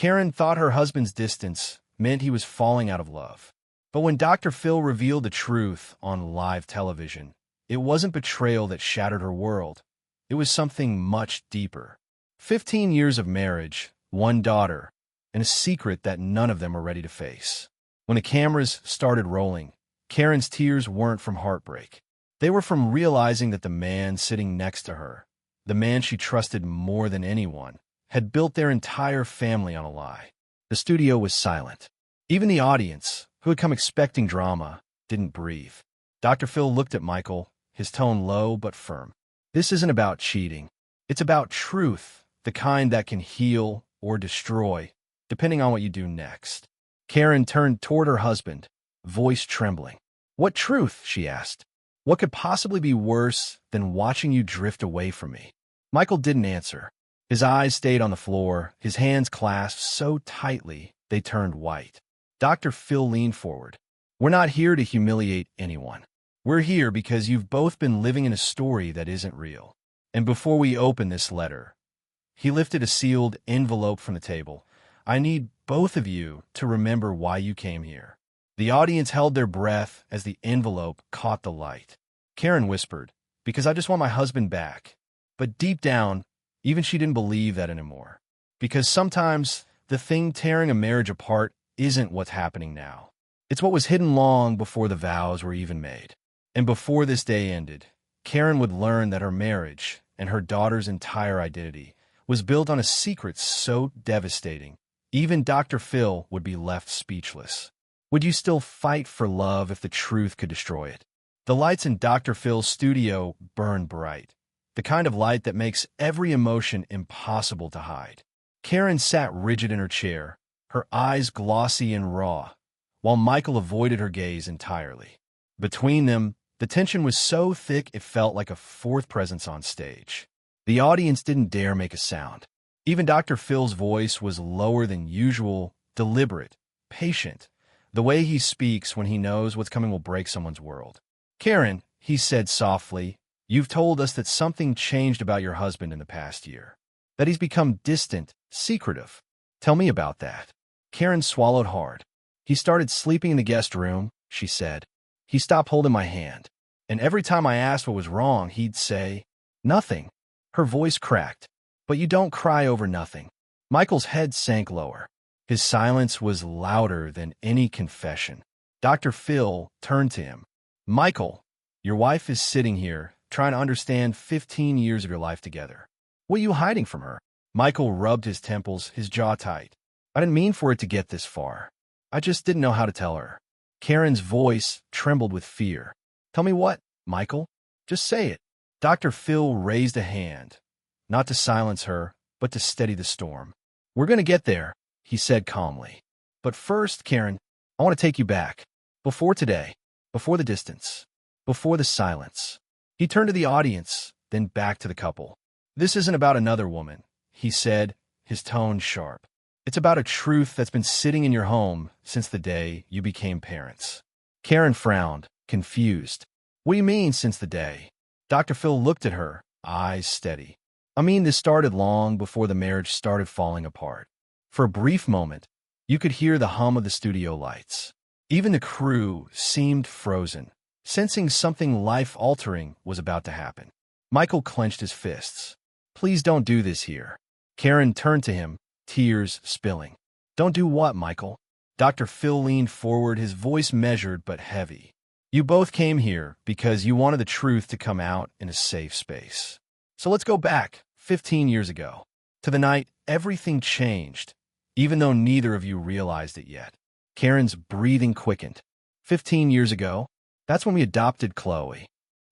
Karen thought her husband's distance meant he was falling out of love. But when Dr. Phill revealed the truth on live television, it wasn't betrayal that shattered her world. It was something much deeper. 15 years of marriage, one daughter, and a secret that none of them were ready to face. When the cameras started rolling, Karen's tears weren't from heartbreak. They were from realizing that the man sitting next to her, the man she trusted more than anyone, had built their entire family on a lie. The studio was silent. Even the audience, who had come expecting drama, didn't breathe. Dr. Phill looked at Michael, his tone low but firm. This isn't about cheating. It's about truth, the kind that can heal or destroy, depending on what you do next. Karen turned toward her husband, voice trembling. What truth? She asked. What could possibly be worse than watching you drift away from me? Michael didn't answer. His eyes stayed on the floor, his hands clasped so tightly they turned white. Dr. Phill leaned forward. We're not here to humiliate anyone. We're here because you've both been living in a story that isn't real. And before we open this letter, he lifted a sealed envelope from the table. I need both of you to remember why you came here. The audience held their breath as the envelope caught the light. Karen whispered, because I just want my husband back. But deep down, even she didn't believe that anymore. Because sometimes the thing tearing a marriage apart isn't what's happening now. It's what was hidden long before the vows were even made. And before this day ended, Karen would learn that her marriage and her daughter's entire identity was built on a secret so devastating, even Dr. Phill would be left speechless. Would you still fight for love if the truth could destroy it? The lights in Dr. Phil's studio burned bright, the kind of light that makes every emotion impossible to hide. Karen sat rigid in her chair, her eyes glossy and raw, while Michael avoided her gaze entirely. Between them, the tension was so thick it felt like a fourth presence on stage. The audience didn't dare make a sound. Even Dr. Phil's voice was lower than usual, deliberate, patient. The way he speaks when he knows what's coming will break someone's world. Karen, he said softly, you've told us that something changed about your husband in the past year. That he's become distant, secretive. Tell me about that. Karen swallowed hard. He started sleeping in the guest room, she said. He stopped holding my hand. And every time I asked what was wrong, he'd say, nothing. Her voice cracked. But you don't cry over nothing. Michael's head sank lower. His silence was louder than any confession. Dr. Phill turned to him. Michael, your wife is sitting here, trying to understand 15 years of your life together. What are you hiding from her? Michael rubbed his temples, his jaw tight. I didn't mean for it to get this far. I just didn't know how to tell her. Karen's voice trembled with fear. Tell me what, Michael? Just say it. Dr. Phill raised a hand, not to silence her, but to steady the storm. We're going to get there, he said calmly. But first, Karen, I want to take you back. Before today, before the distance, before the silence. He turned to the audience, then back to the couple. This isn't about another woman, he said, his tone sharp. It's about a truth that's been sitting in your home since the day you became parents. Karen frowned, confused. What do you mean, since the day? Dr. Phill looked at her, eyes steady. I mean, this started long before the marriage started falling apart. For a brief moment, you could hear the hum of the studio lights. Even the crew seemed frozen, sensing something life-altering was about to happen. Michael clenched his fists. Please don't do this here. Karen turned to him, tears spilling. Don't do what, Michael? Dr. Phill leaned forward, his voice measured but heavy. You both came here because you wanted the truth to come out in a safe space. So let's go back, 15 years ago, to the night everything changed, even though neither of you realized it yet. Karen's breathing quickened. 15 years ago, that's when we adopted Chloe.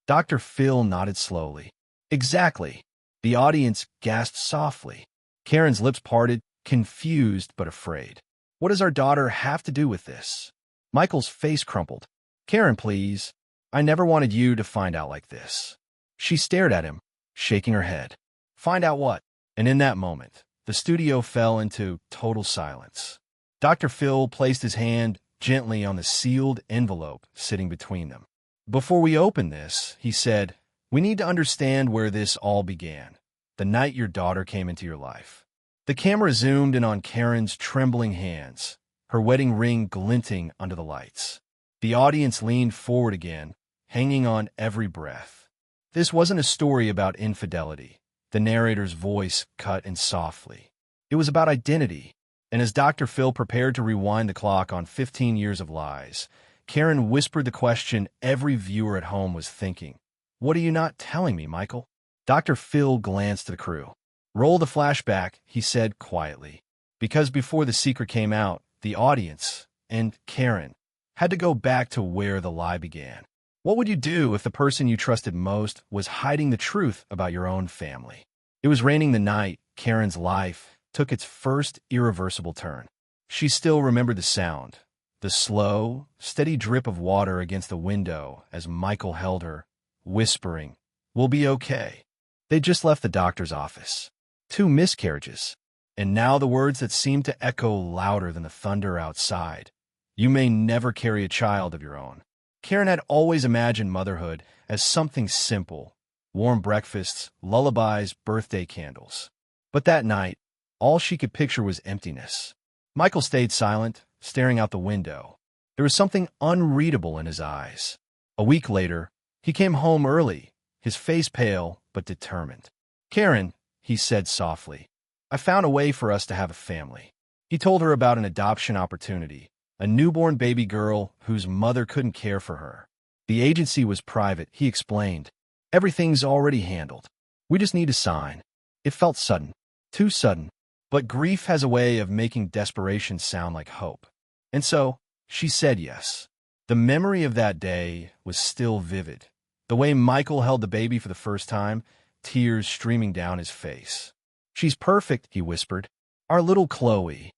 Dr. Phill nodded slowly. Exactly. The audience gasped softly. Karen's lips parted, confused but afraid. What does our daughter have to do with this? Michael's face crumpled. Karen, please. I never wanted you to find out like this. She stared at him, shaking her head. Find out what? And in that moment, the studio fell into total silence. Dr. Phill placed his hand gently on the sealed envelope sitting between them. Before we open this, he said, we need to understand where this all began. The night your daughter came into your life. The camera zoomed in on Karen's trembling hands, her wedding ring glinting under the lights. The audience leaned forward again, hanging on every breath. This wasn't a story about infidelity. The narrator's voice cut in softly. It was about identity. And as Dr. Phill prepared to rewind the clock on 15 years of lies, Karen whispered the question every viewer at home was thinking. What are you not telling me, Michael? Dr. Phill glanced at the crew. Roll the flashback, he said quietly. Because before the secret came out, the audience, and Karen, had to go back to where the lie began. What would you do if the person you trusted most was hiding the truth about your own family? It was raining the night Karen's life took its first irreversible turn. She still remembered the sound, the slow, steady drip of water against the window as Michael held her, whispering, "We'll be okay." They'd just left the doctor's office. 2 miscarriages. And now the words that seemed to echo louder than the thunder outside. You may never carry a child of your own. Karen had always imagined motherhood as something simple. Warm breakfasts, lullabies, birthday candles. But that night, all she could picture was emptiness. Michael stayed silent, staring out the window. There was something unreadable in his eyes. A week later, he came home early, his face pale but determined. "Karen," he said softly, "I found a way for us to have a family." He told her about an adoption opportunity, a newborn baby girl whose mother couldn't care for her. The agency was private, he explained. Everything's already handled. We just need to sign. It felt sudden, too sudden. But grief has a way of making desperation sound like hope. And so, she said yes. The memory of that day was still vivid. The way Michael held the baby for the first time, tears streaming down his face. "She's perfect," he whispered. "Our little Chloe."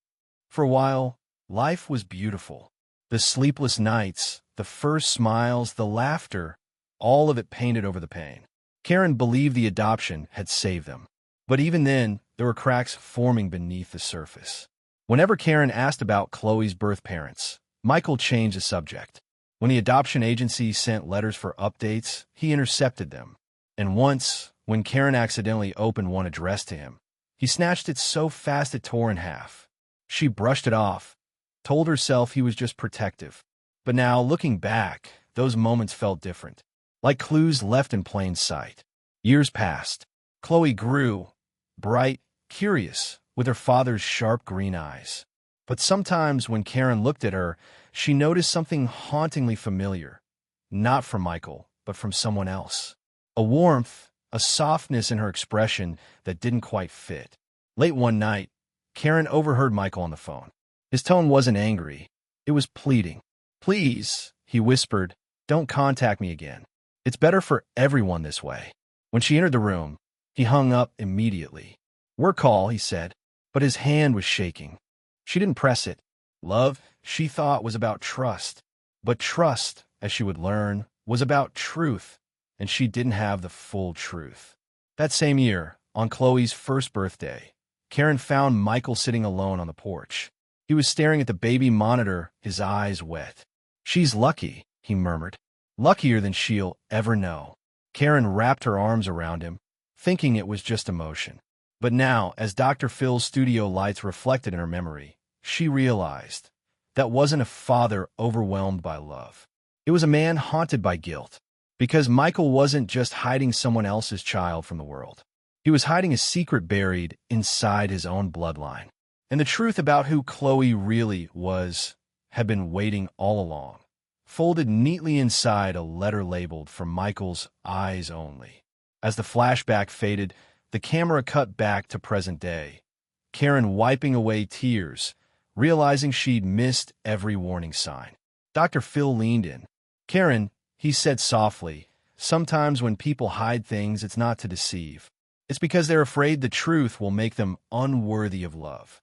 For a while, life was beautiful. The sleepless nights, the first smiles, the laughter, all of it painted over the pain. Karen believed the adoption had saved them. But even then, there were cracks forming beneath the surface. Whenever Karen asked about Chloe's birth parents, Michael changed the subject. When the adoption agency sent letters for updates, he intercepted them. And once, when Karen accidentally opened one addressed to him, he snatched it so fast it tore in half. She brushed it off, told herself he was just protective. But now, looking back, those moments felt different, like clues left in plain sight. Years passed. Chloe grew, bright, curious, with her father's sharp green eyes. But sometimes when Karen looked at her, she noticed something hauntingly familiar. Not from Michael, but from someone else. A warmth, a softness in her expression that didn't quite fit. Late one night, Karen overheard Michael on the phone. His tone wasn't angry. It was pleading. "Please," he whispered, "don't contact me again. It's better for everyone this way." When she entered the room, he hung up immediately. "Work call," he said, but his hand was shaking. She didn't press it. Love, she thought, was about trust. But trust, as she would learn, was about truth, and she didn't have the full truth. That same year, on Chloe's first birthday, Karen found Michael sitting alone on the porch. He was staring at the baby monitor, his eyes wet. "She's lucky," he murmured. "Luckier than she'll ever know." Karen wrapped her arms around him, thinking it was just emotion. But now, as Dr. Phil's studio lights reflected in her memory, she realized that wasn't a father overwhelmed by love. It was a man haunted by guilt, because Michael wasn't just hiding someone else's child from the world. He was hiding a secret buried inside his own bloodline. And the truth about who Chloe really was had been waiting all along, folded neatly inside a letter labeled "For Michael's Eyes Only." As the flashback faded, the camera cut back to present day, Karen wiping away tears, realizing she'd missed every warning sign. Dr. Phill leaned in. "Karen," he said softly, "sometimes when people hide things, it's not to deceive. It's because they're afraid the truth will make them unworthy of love."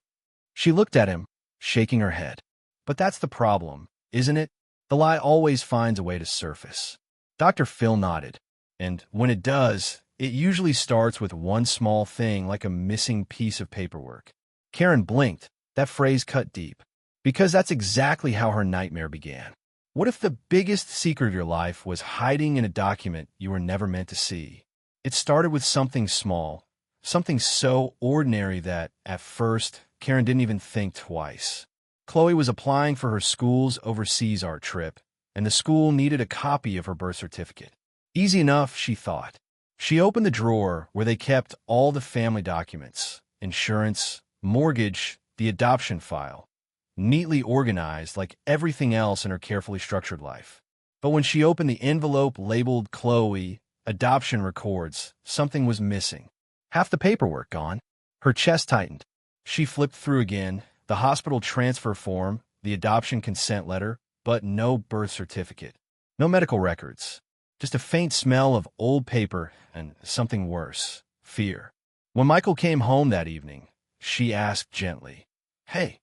She looked at him, shaking her head. "But that's the problem, isn't it? The lie always finds a way to surface." Dr. Phill nodded. "And when it does, it usually starts with one small thing like a missing piece of paperwork." Karen blinked. That phrase cut deep. Because that's exactly how her nightmare began. What if the biggest secret of your life was hiding in a document you were never meant to see? It started with something small, Something so ordinary that, at first, Karen didn't even think twice. Chloe was applying for her school's overseas art trip, and the school needed a copy of her birth certificate. Easy enough, she thought. She opened the drawer where they kept all the family documents, insurance, mortgage, the adoption file, neatly organized like everything else in her carefully structured life. But when she opened the envelope labeled Chloe, Adoption Records, something was missing. Half the paperwork gone. Her chest tightened. She flipped through again, the hospital transfer form, the adoption consent letter, but no birth certificate. No medical records. Just a faint smell of old paper and something worse, fear. When Michael came home that evening, she asked gently, "Hey,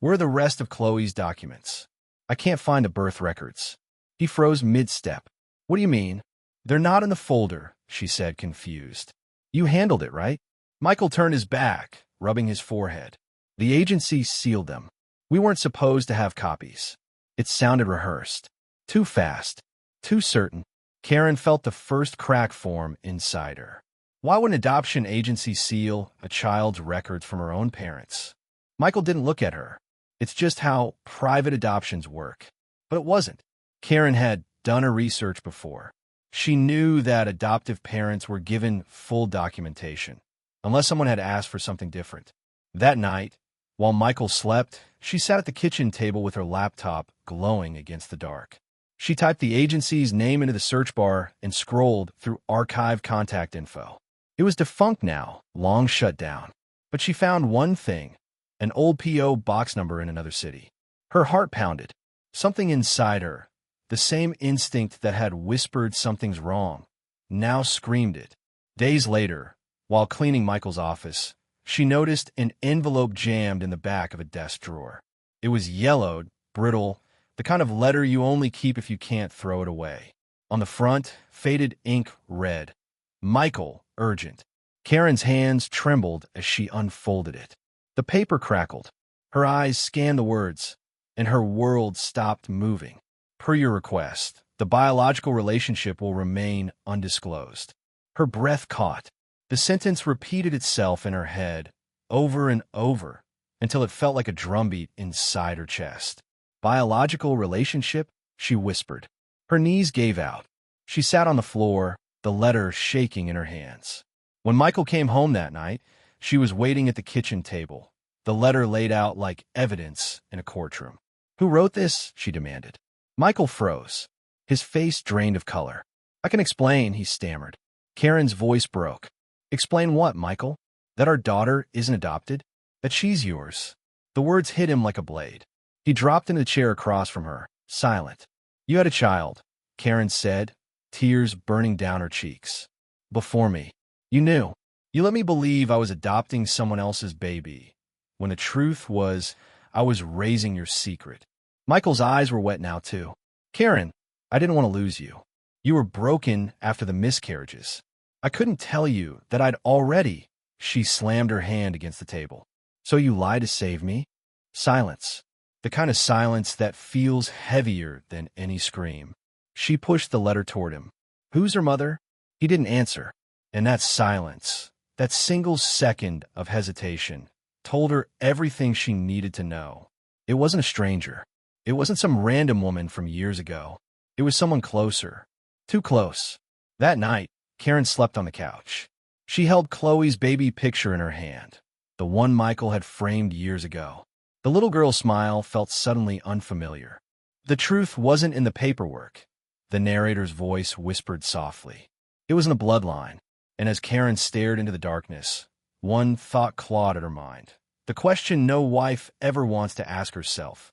where are the rest of Chloe's documents? I can't find the birth records." He froze mid-step. "What do you mean?" "They're not in the folder," she said, confused. "You handled it, right?" Michael turned his back, rubbing his forehead. "The agency sealed them. We weren't supposed to have copies." It sounded rehearsed. Too fast. Too certain. Karen felt the first crack form inside her. Why would an adoption agency seal a child's records from her own parents? Michael didn't look at her. It's just how private adoptions work. But it wasn't. Karen had done her research before. She knew that adoptive parents were given full documentation, unless someone had asked for something different. That night, while Michael slept, she sat at the kitchen table with her laptop glowing against the dark. She typed the agency's name into the search bar and scrolled through archived contact info. It was defunct now, long shut down. But she found one thing, an old P.O. box number in another city. Her heart pounded. Something inside her, the same instinct that had whispered something's wrong, now screamed it. Days later, while cleaning Michael's office, she noticed an envelope jammed in the back of a desk drawer. It was yellowed, brittle, the kind of letter you only keep if you can't throw it away. On the front, faded ink read, "Michael, urgent." Karen's hands trembled as she unfolded it. The paper crackled. Her eyes scanned the words, and her world stopped moving. "Per your request, the biological relationship will remain undisclosed." Her breath caught. The sentence repeated itself in her head, over and over, until it felt like a drumbeat inside her chest. "Biological relationship?" she whispered. Her knees gave out. She sat on the floor, the letter shaking in her hands. When Michael came home that night, she was waiting at the kitchen table, the letter laid out like evidence in a courtroom. "Who wrote this?" she demanded. Michael froze. His face drained of color. "I can explain," he stammered. Karen's voice broke. "Explain what, Michael? That our daughter isn't adopted? That she's yours?" The words hit him like a blade. He dropped into the chair across from her, silent. "You had a child," Karen said, tears burning down her cheeks. "Before me. You knew. You let me believe I was adopting someone else's baby, when the truth was I was raising your secret." Michael's eyes were wet now, too. "Karen, I didn't want to lose you. You were broken after the miscarriages. I couldn't tell you that I'd already—" She slammed her hand against the table. "So you lied to save me?" Silence. The kind of silence that feels heavier than any scream. She pushed the letter toward him. "Who's her mother?" He didn't answer. And that silence, that single second of hesitation, told her everything she needed to know. It wasn't a stranger. It wasn't some random woman from years ago. It was someone closer. Too close. That night, Karen slept on the couch. She held Chloe's baby picture in her hand, the one Michael had framed years ago. The little girl's smile felt suddenly unfamiliar. The truth wasn't in the paperwork, the narrator's voice whispered softly. It was in the bloodline, and as Karen stared into the darkness, one thought clawed at her mind. The question no wife ever wants to ask herself.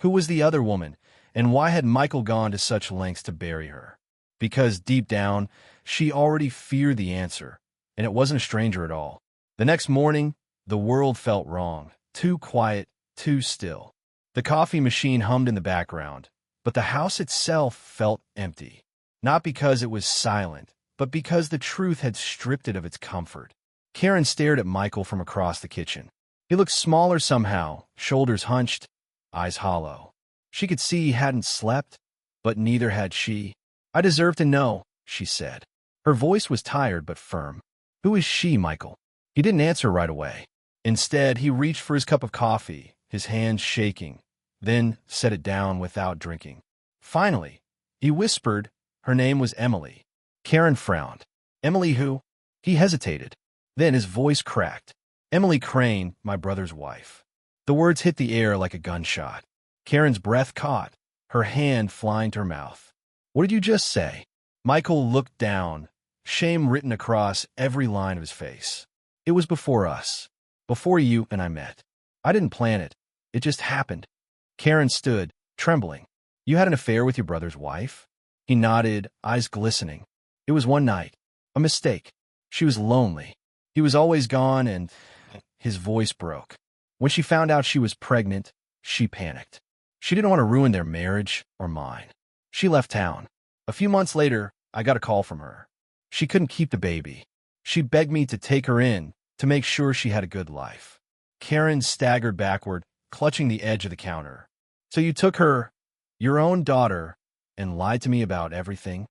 Who was the other woman, and why had Michael gone to such lengths to bury her? Because deep down, she already feared the answer, and it wasn't a stranger at all. The next morning, the world felt wrong, too quiet, too still. The coffee machine hummed in the background, but the house itself felt empty. Not because it was silent, but because the truth had stripped it of its comfort. Karen stared at Michael from across the kitchen. He looked smaller somehow, shoulders hunched, eyes hollow. She could see he hadn't slept, but neither had she. "I deserve to know," she said. Her voice was tired but firm. Who is she, Michael? He didn't answer right away. Instead, he reached for his cup of coffee, his hands shaking, then set it down without drinking. Finally, he whispered, her name was Emily. Karen frowned. Emily who? He hesitated. Then his voice cracked. Emily Crane, my brother's wife. The words hit the air like a gunshot. Karen's breath caught, her hand flying to her mouth. What did you just say? Michael looked down, shame written across every line of his face. It was before us. Before you and I met. I didn't plan it. It just happened. Karen stood, trembling. You had an affair with your brother's wife? He nodded, eyes glistening. It was one night. A mistake. She was lonely. He was always gone and his voice broke. When she found out she was pregnant, she panicked. She didn't want to ruin their marriage or mine. She left town. A few months later, I got a call from her. She couldn't keep the baby. She begged me to take her in to make sure she had a good life. Karen staggered backward, clutching the edge of the counter. So you took her, your own daughter, and lied to me about everything?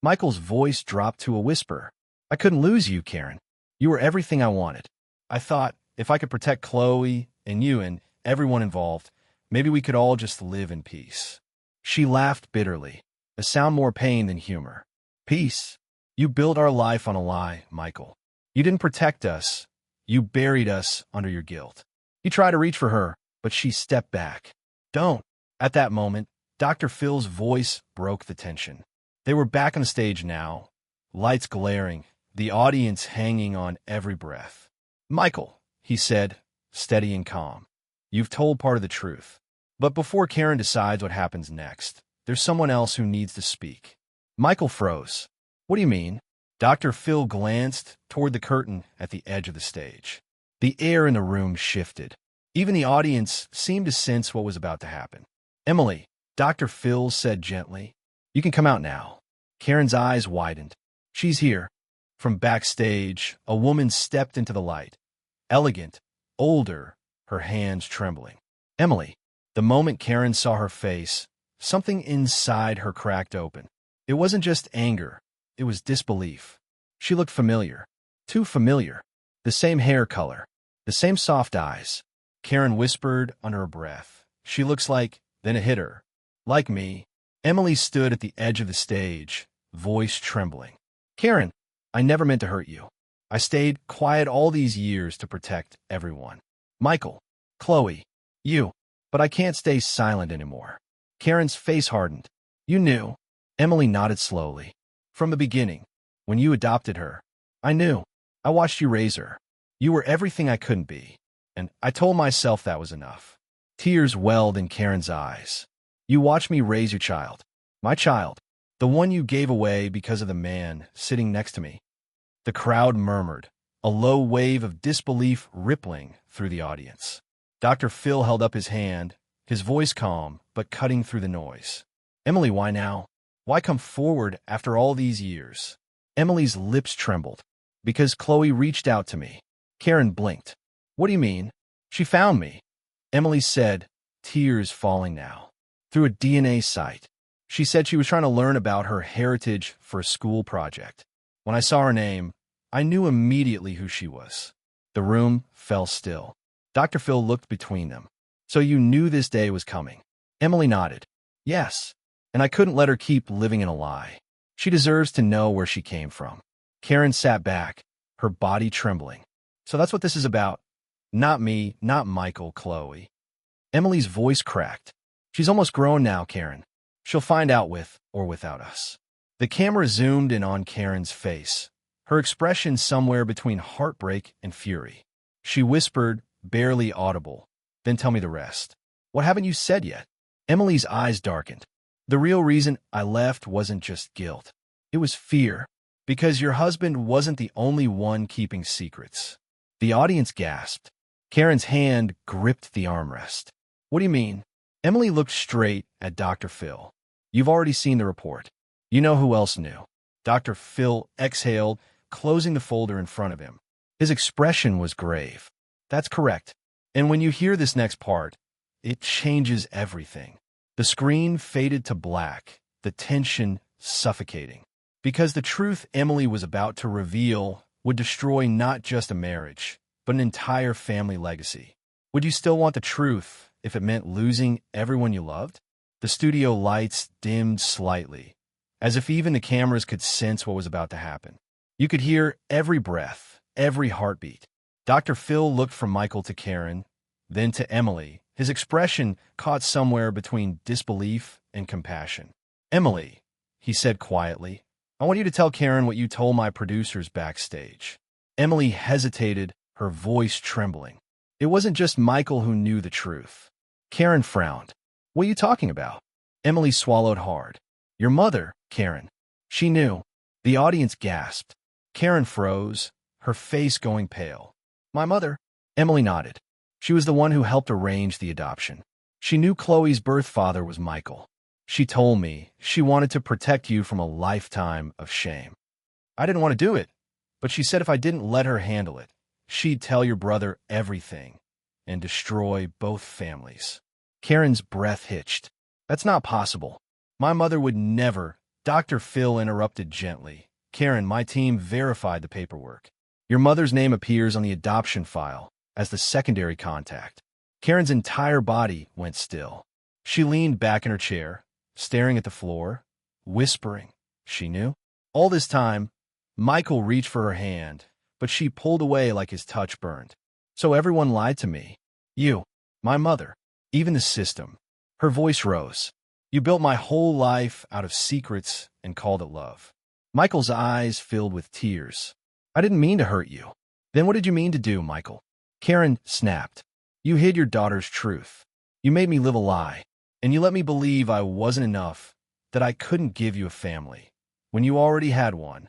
Michael's voice dropped to a whisper. I couldn't lose you, Karen. You were everything I wanted. I thought if I could protect Chloe and you and everyone involved, maybe we could all just live in peace. She laughed bitterly, a sound more pain than humor. Peace? You built our life on a lie, Michael. You didn't protect us. You buried us under your guilt. You tried to reach for her, but she stepped back. Don't. At that moment, Dr. Phil's voice broke the tension. They were back on the stage now, lights glaring, the audience hanging on every breath. Michael, he said, steady and calm, you've told part of the truth. But before Karen decides what happens next, there's someone else who needs to speak. Michael froze. What do you mean? Dr. Phill glanced toward the curtain at the edge of the stage. The air in the room shifted. Even the audience seemed to sense what was about to happen. Emily, Dr. Phill said gently, you can come out now. Karen's eyes widened. She's here. From backstage, a woman stepped into the light. Elegant, older, her hands trembling. Emily. The moment Karen saw her face, something inside her cracked open. It wasn't just anger. It was disbelief. She looked familiar. Too familiar. The same hair color. The same soft eyes. Karen whispered under her breath. She looks like... Then it hit her. Like me. Emily stood at the edge of the stage, voice trembling. Karen, I never meant to hurt you. I stayed quiet all these years to protect everyone. Michael, Chloe, you. But I can't stay silent anymore. Karen's face hardened. You knew. Emily nodded slowly. From the beginning, when you adopted her, I knew. I watched you raise her. You were everything I couldn't be. And I told myself that was enough. Tears welled in Karen's eyes. You watched me raise your child. My child. The one you gave away because of the man sitting next to me. The crowd murmured, a low wave of disbelief rippling through the audience. Dr. Phill held up his hand, his voice calm, but cutting through the noise. Emily, why now? Why come forward after all these years? Emily's lips trembled. Because Chloe reached out to me. Karen blinked. What do you mean? She found me. Emily said, tears falling now. Through a DNA site. She said she was trying to learn about her heritage for a school project. When I saw her name, I knew immediately who she was. The room fell still. Dr. Phill looked between them. So you knew this day was coming? Emily nodded. Yes. And I couldn't let her keep living in a lie. She deserves to know where she came from. Karen sat back, her body trembling. So that's what this is about. Not me, not Michael, Chloe. Emily's voice cracked. She's almost grown now, Karen. She'll find out with or without us. The camera zoomed in on Karen's face, her expression somewhere between heartbreak and fury. She whispered, barely audible, then tell me the rest. What haven't you said yet? Emily's eyes darkened. The real reason I left wasn't just guilt. It was fear, because your husband wasn't the only one keeping secrets. The audience gasped. Karen's hand gripped the armrest. What do you mean? Emily looked straight at Dr. Phill. You've already seen the report. You know who else knew. Dr. Phill exhaled, closing the folder in front of him. His expression was grave. That's correct. And when you hear this next part, it changes everything. The screen faded to black, the tension suffocating. Because the truth Emily was about to reveal would destroy not just a marriage, but an entire family legacy. Would you still want the truth if it meant losing everyone you loved? The studio lights dimmed slightly, as if even the cameras could sense what was about to happen. You could hear every breath, every heartbeat. Dr. Phill looked from Michael to Karen, then to Emily, his expression caught somewhere between disbelief and compassion. "Emily," he said quietly, "I want you to tell Karen what you told my producers backstage." Emily hesitated, her voice trembling. It wasn't just Michael who knew the truth. Karen frowned. "What are you talking about?" Emily swallowed hard. "Your mother, Karen." She knew. The audience gasped. Karen froze, her face going pale. "My mother?" Emily nodded. She was the one who helped arrange the adoption. She knew Chloe's birth father was Michael. She told me she wanted to protect you from a lifetime of shame. I didn't want to do it, but she said if I didn't let her handle it, she'd tell your brother everything and destroy both families. Karen's breath hitched. "That's not possible. My mother would never." Dr. Phill interrupted gently. "Karen, my team verified the paperwork. Your mother's name appears on the adoption file as the secondary contact." Karen's entire body went still. She leaned back in her chair, staring at the floor, whispering. She knew. All this time, Michael reached for her hand, but she pulled away like his touch burned. "So everyone lied to me. You, my mother, even the system." Her voice rose. "You built my whole life out of secrets and called it love." Michael's eyes filled with tears. "I didn't mean to hurt you." "Then what did you mean to do, Michael?" Karen snapped. "You hid your daughter's truth. You made me live a lie. And you let me believe I wasn't enough, that I couldn't give you a family, when you already had one."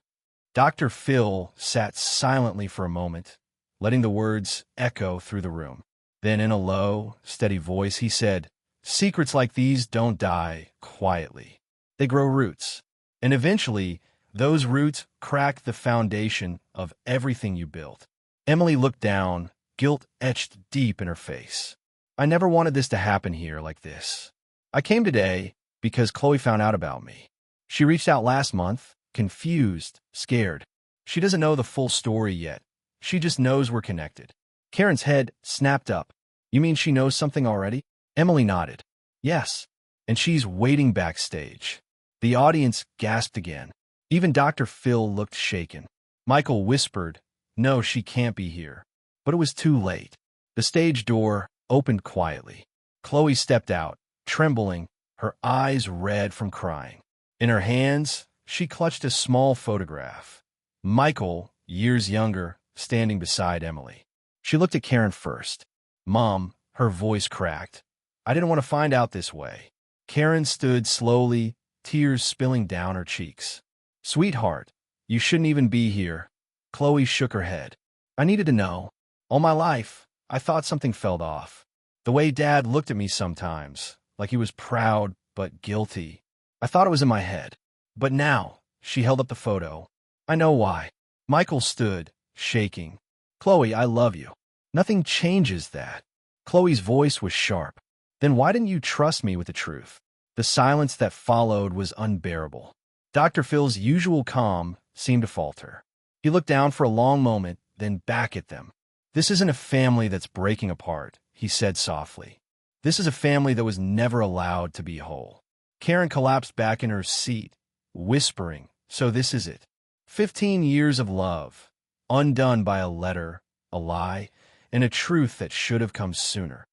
Dr. Phill sat silently for a moment, letting the words echo through the room. Then in a low, steady voice he said, "Secrets like these don't die quietly. They grow roots. And eventually, those roots crack the foundation of everything you built." Emily looked down, guilt etched deep in her face. "I never wanted this to happen here like this. I came today because Chloe found out about me. She reached out last month, confused, scared. She doesn't know the full story yet. She just knows we're connected." Karen's head snapped up. "You mean she knows something already?" Emily nodded. "Yes, and she's waiting backstage." The audience gasped again. Even Dr. Phill looked shaken. Michael whispered, "No, she can't be here." But it was too late. The stage door opened quietly. Chloe stepped out, trembling, her eyes red from crying. In her hands, she clutched a small photograph. Michael, years younger, standing beside Emily. She looked at Karen first. "Mom," her voice cracked. "I didn't want to find out this way." Karen stood slowly, tears spilling down her cheeks. "Sweetheart, you shouldn't even be here." Chloe shook her head. "I needed to know. All my life, I thought something fell off. The way Dad looked at me sometimes, like he was proud but guilty. I thought it was in my head. But now," she held up the photo, "I know why." Michael stood, shaking. "Chloe, I love you. Nothing changes that." Chloe's voice was sharp. "Then why didn't you trust me with the truth?" The silence that followed was unbearable. Dr. Phil's usual calm seemed to falter. He looked down for a long moment, then back at them. "This isn't a family that's breaking apart," he said softly. "This is a family that was never allowed to be whole." Karen collapsed back in her seat, whispering, "So this is it. 15 years of love, undone by a letter, a lie, and a truth that should have come sooner."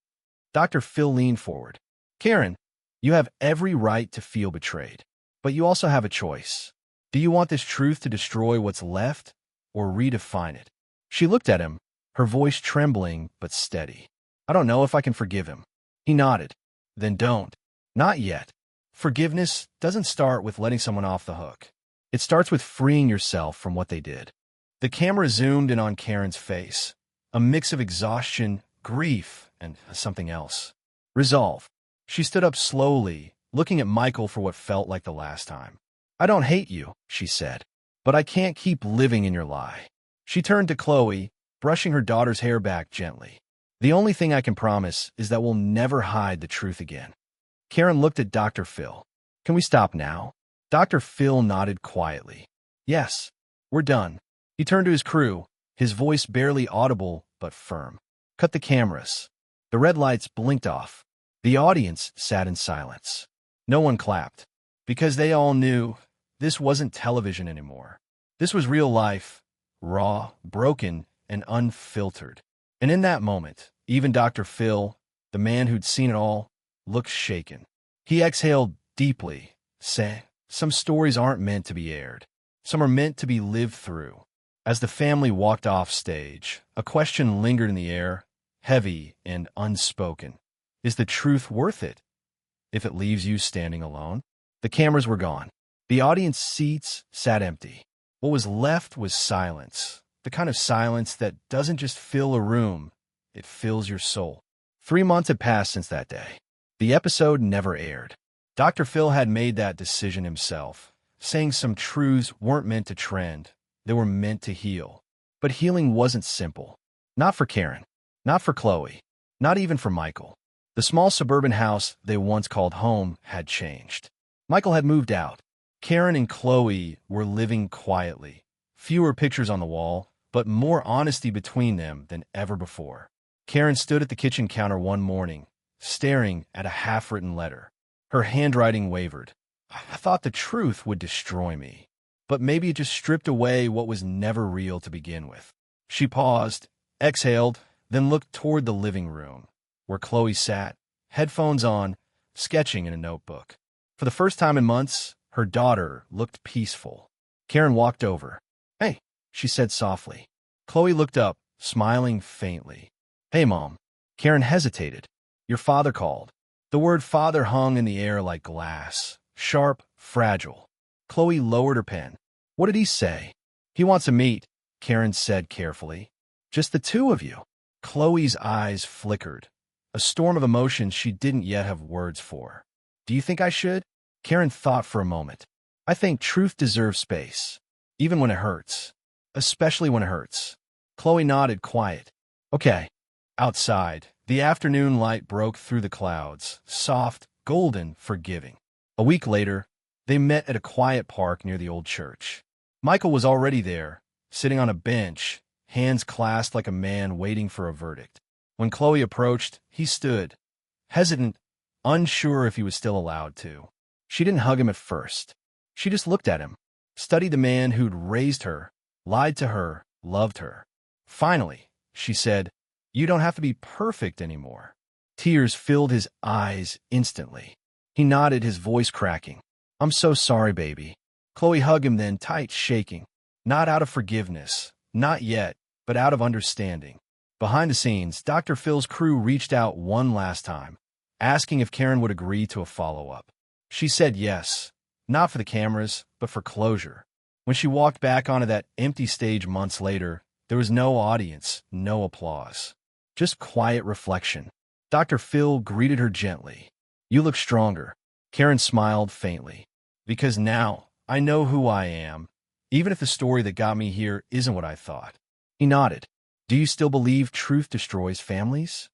Dr. Phill leaned forward. "Karen, you have every right to feel betrayed, but you also have a choice. Do you want this truth to destroy what's left, or redefine it?" She looked at him, her voice trembling but steady. "I don't know if I can forgive him." He nodded. "Then don't. Not yet. Forgiveness doesn't start with letting someone off the hook. It starts with freeing yourself from what they did." The camera zoomed in on Karen's face, a mix of exhaustion, grief, and something else. Resolve. She stood up slowly, looking at Michael for what felt like the last time. "I don't hate you," she said, "but I can't keep living in your lie." She turned to Chloe, brushing her daughter's hair back gently. "The only thing I can promise is that we'll never hide the truth again." Karen looked at Dr. Phill. "Can we stop now?" Dr. Phill nodded quietly. "Yes, we're done." He turned to his crew, his voice barely audible but firm. Cut the cameras. The red lights blinked off. The audience sat in silence. No one clapped, because they all knew this wasn't television anymore. This was real life, raw, broken, and unfiltered. And in that moment, even Dr. Phill, the man who'd seen it all, looked shaken. He exhaled deeply, saying, "Some stories aren't meant to be aired. Some are meant to be lived through." As the family walked off stage, a question lingered in the air, heavy and unspoken. Is the truth worth it if it leaves you standing alone? The cameras were gone. The audience seats sat empty. What was left was silence, the kind of silence that doesn't just fill a room, it fills your soul. 3 months had passed since that day. The episode never aired. Dr. Phill had made that decision himself, saying some truths weren't meant to trend, they were meant to heal. But healing wasn't simple. Not for Karen, not for Chloe, not even for Michael. The small suburban house they once called home had changed. Michael had moved out. Karen and Chloe were living quietly. Fewer pictures on the wall, but more honesty between them than ever before. Karen stood at the kitchen counter one morning, staring at a half-written letter. Her handwriting wavered. "I thought the truth would destroy me, but maybe it just stripped away what was never real to begin with." She paused, exhaled, then looked toward the living room, where Chloe sat, headphones on, sketching in a notebook. For the first time in months, her daughter looked peaceful. Karen walked over. "Hey," she said softly. Chloe looked up, smiling faintly. "Hey, Mom." Karen hesitated. "Your father called." The word father hung in the air like glass, sharp, fragile. Chloe lowered her pen. "What did he say?" "He wants to meet," Karen said carefully. "Just the two of you." Chloe's eyes flickered, a storm of emotions she didn't yet have words for. "Do you think I should?" Karen thought for a moment. "I think truth deserves space, even when it hurts. Especially when it hurts." Chloe nodded, quiet. "Okay." Outside, the afternoon light broke through the clouds, soft, golden, forgiving. A week later, they met at a quiet park near the old church. Michael was already there, sitting on a bench, hands clasped like a man waiting for a verdict. When Chloe approached, he stood, hesitant, unsure if he was still allowed to. She didn't hug him at first. She just looked at him, studied the man who'd raised her, lied to her, loved her. Finally, she said, "You don't have to be perfect anymore." Tears filled his eyes instantly. He nodded, his voice cracking. "I'm so sorry, baby." Chloe hugged him then, tight, shaking. Not out of forgiveness, not yet, but out of understanding. Behind the scenes, Dr. Phil's crew reached out one last time, asking if Karen would agree to a follow-up. She said yes, not for the cameras, but for closure. When she walked back onto that empty stage months later, there was no audience, no applause. Just quiet reflection. Dr. Phill greeted her gently. "You look stronger." Karen smiled faintly. "Because now, I know who I am, even if the story that got me here isn't what I thought." He nodded. "Do you still believe truth destroys families?"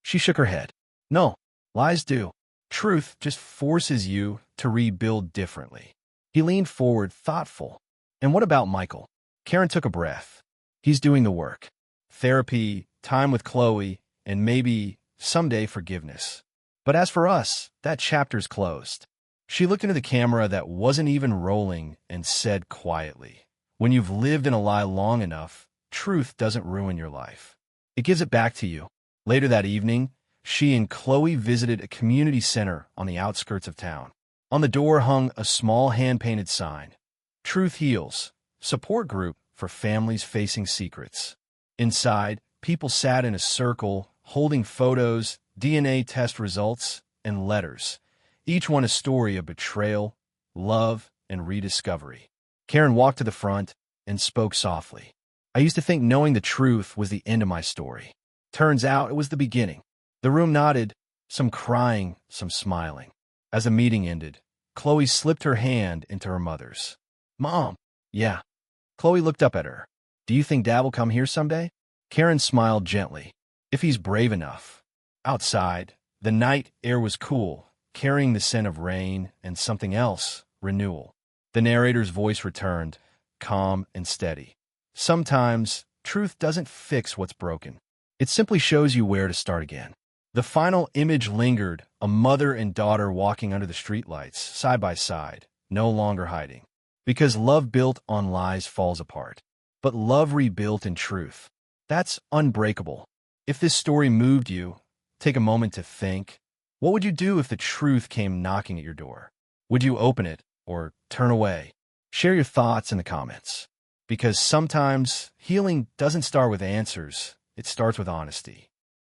She shook her head. "No, lies do. Truth just forces you to rebuild differently." He leaned forward, thoughtful. "And what about Michael?" Karen took a breath. "He's doing the work. Therapy, time with Chloe, and maybe, someday, forgiveness. But as for us, that chapter's closed." She looked into the camera that wasn't even rolling and said quietly, "When you've lived in a lie long enough, truth doesn't ruin your life. It gives it back to you." Later that evening, she and Chloe visited a community center on the outskirts of town. On the door hung a small hand-painted sign, "Truth Heals, support group for families facing secrets." Inside, people sat in a circle, holding photos, DNA test results, and letters, each one a story of betrayal, love, and rediscovery. Karen walked to the front and spoke softly. "I used to think knowing the truth was the end of my story. Turns out it was the beginning." The room nodded, some crying, some smiling. As the meeting ended, Chloe slipped her hand into her mother's. "Mom." "Yeah." Chloe looked up at her. "Do you think Dad will come here someday?" Karen smiled gently. "If he's brave enough." Outside, the night air was cool, carrying the scent of rain and something else, renewal. The narrator's voice returned, calm and steady. Sometimes, truth doesn't fix what's broken. It simply shows you where to start again. The final image lingered, a mother and daughter walking under the streetlights, side by side, no longer hiding. Because love built on lies falls apart. But love rebuilt in truth, that's unbreakable. If this story moved you, take a moment to think. What would you do if the truth came knocking at your door? Would you open it or turn away? Share your thoughts in the comments. Because sometimes healing doesn't start with answers, it starts with honesty.